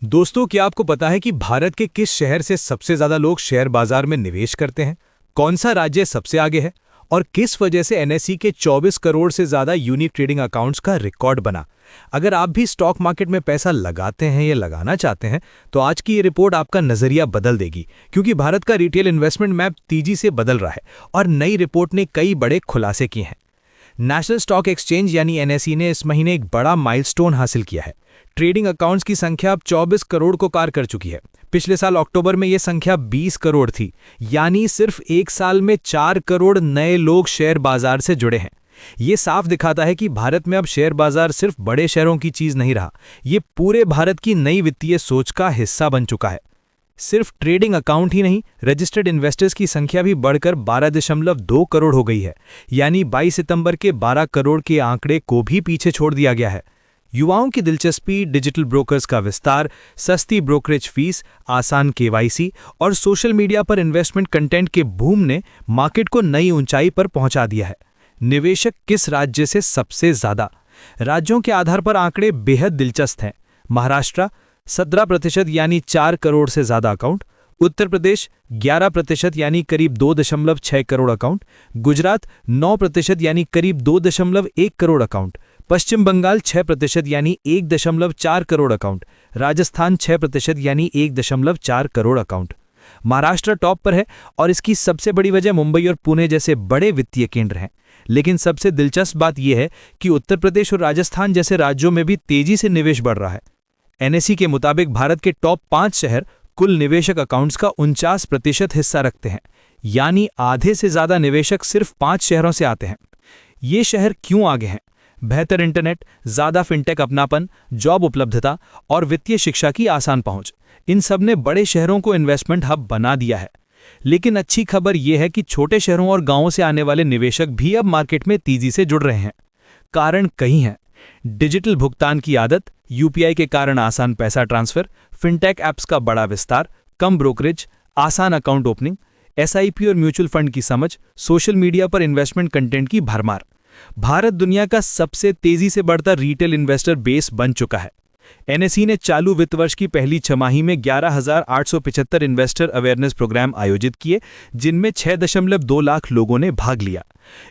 दोस्तों, क्या आपको पता है कि भारत के किस शहर से सबसे ज्यादा लोग शेयर बाजार में निवेश करते हैं? कौन सा राज्य सबसे आगे है? और किस वजह से एनएसई के 24 करोड़ से ज्यादा यूनिक ट्रेडिंग अकाउंट्स का रिकॉर्ड बना? अगर आप भी स्टॉक मार्केट में पैसा लगाते हैं या लगाना चाहते हैं, तो आज की ये रिपोर्ट आपका नजरिया बदल देगी, क्योंकि भारत का रिटेल इन्वेस्टमेंट मैप तेजी से बदल रहा है और नई रिपोर्ट ने कई बड़े खुलासे किए हैं। नेशनल स्टॉक एक्सचेंज यानी एनएसई ने इस महीने एक बड़ा माइलस्टोन हासिल किया है। ट्रेडिंग अकाउंट्स की संख्या अब 24 करोड़ को पार कर चुकी है। पिछले साल अक्टूबर में यह संख्या 20 करोड़ थी, यानी सिर्फ एक साल में 4 करोड़ नए लोग शेयर बाजार से जुड़े हैं। ये साफ दिखाता है कि भारत में अब शेयर बाजार सिर्फ बड़े शहरों की चीज नहीं रहा, ये पूरे भारत की नई वित्तीय सोच का हिस्सा बन चुका है। सिर्फ ट्रेडिंग अकाउंट ही नहीं, रजिस्टर्ड इन्वेस्टर्स की संख्या भी बढ़कर 12.2 करोड़ हो गई है, यानी 22 सितंबर के 12 करोड़ के आंकड़े को भी पीछे छोड़ दिया गया है। युवाओं की दिलचस्पी, डिजिटल ब्रोकर्स का विस्तार, सस्ती ब्रोकरेज फीस, आसान केवाईसी और सोशल मीडिया पर इन्वेस्टमेंट कंटेंट के बूम ने मार्केट को नई ऊंचाई पर पहुंचा दिया है। निवेशक किस राज्य से सबसे ज्यादा? राज्यों के आधार पर आंकड़े बेहद दिलचस्प हैं। महाराष्ट्र 17% यानी 4 करोड़ से ज्यादा अकाउंट, उत्तर प्रदेश 11% यानी करीब 2.6 करोड़ अकाउंट, गुजरात 9% यानी करीब 2.1 करोड़ अकाउंट, पश्चिम बंगाल 6% यानी 1.4 करोड़ अकाउंट, राजस्थान 6% यानी 1.4 करोड़ अकाउंट। महाराष्ट्र टॉप पर है और इसकी सबसे बड़ी वजह मुंबई और पुणे जैसे बड़े वित्तीय केंद्र हैं। लेकिन सबसे दिलचस्प बात यह है कि उत्तर प्रदेश और राजस्थान जैसे राज्यों में भी तेजी से निवेश बढ़ रहा है। एनएसई के मुताबिक भारत के टॉप 5 शहर कुल निवेशक अकाउंट्स का 49% हिस्सा रखते हैं, यानी आधे से ज्यादा निवेशक सिर्फ 5 शहरों से आते हैं। ये शहर क्यों आगे हैं? बेहतर इंटरनेट, ज्यादा फिनटेक अपनापन, जॉब उपलब्धता और वित्तीय शिक्षा की आसान पहुंच, इन सब ने बड़े शहरों को इन्वेस्टमेंट हब बना दिया है। लेकिन अच्छी खबर यह है कि छोटे शहरों और गांवों से आने वाले निवेशक भी अब मार्केट में तेजी से जुड़ रहे हैं। कारण कई हैं। डिजिटल भुगतान की आदत, यूपीआई के कारण आसान पैसा ट्रांसफर, फिनटेक ऐप्स का बड़ा विस्तार, कम ब्रोकरेज, आसान अकाउंट ओपनिंग, एसआईपी और म्यूचुअल फंड की समझ, सोशल मीडिया पर इन्वेस्टमेंट कंटेंट की भरमार। भारत दुनिया का सबसे तेजी से बढ़ता रिटेल इन्वेस्टर बेस बन चुका है। एनएसई ने चालू वित्त वर्ष की पहली छमाही में 11,875 इन्वेस्टर अवेयरनेस प्रोग्राम आयोजित किए, जिनमें 6.2 लाख लोगों ने भाग लिया।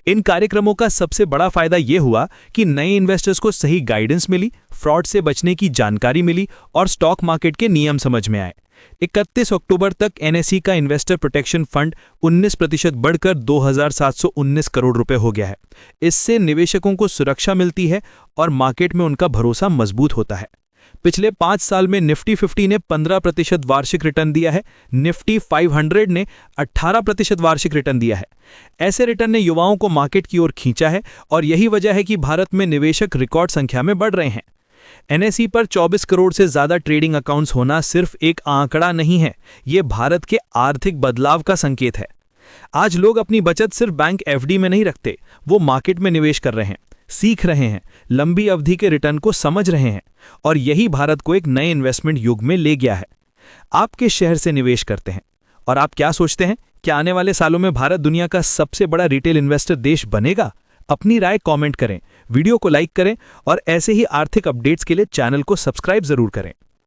इन कार्यक्रमों का सबसे बड़ा फायदा यह हुआ कि नए इन्वेस्टर्स को सही गाइडेंस मिली, फ्रॉड से बचने की जानकारी मिली और स्टॉक मार्केट के नियम समझ में आए। 31 अक्टूबर तक एनएसई का इन्वेस्टर प्रोटेक्शन फंड 19% बढ़कर 2,719 करोड़ रुपए हो गया है। इससे निवेशकों को सुरक्षा मिलती है और मार्केट में उनका भरोसा मजबूत होता है। पिछले 5 साल में निफ्टी 50 ने 15% वार्षिक रिटर्न दिया है, निफ्टी 500 ने 18% वार्षिक रिटर्न दिया है। ऐसे रिटर्न ने युवाओं को मार्केट की ओर खींचा है और यही वजह है कि भारत में निवेशक रिकॉर्ड संख्या में बढ़ रहे हैं। एनएसई पर 24 करोड़ से ज्यादा ट्रेडिंग अकाउंट्स होना सिर्फ एक आंकड़ा नहीं है, ये भारत के आर्थिक बदलाव का संकेत है। आज लोग अपनी बचत सिर्फ बैंक एफडी में नहीं रखते, वो मार्केट में निवेश कर रहे हैं, सीख रहे हैं, लंबी अवधि के रिटर्न को समझ रहे हैं और यही भारत को एक नए इन्वेस्टमेंट युग में ले गया है। आप किस शहर से निवेश करते हैं और आप क्या सोचते हैं? क्या आने वाले सालों में भारत दुनिया का सबसे बड़ा रिटेल इन्वेस्टर देश बनेगा? अपनी राय कमेंट करें, वीडियो को लाइक करें और ऐसे ही आर्थिक अपडेट्स के लिए चैनल को सब्सक्राइब जरूर करें।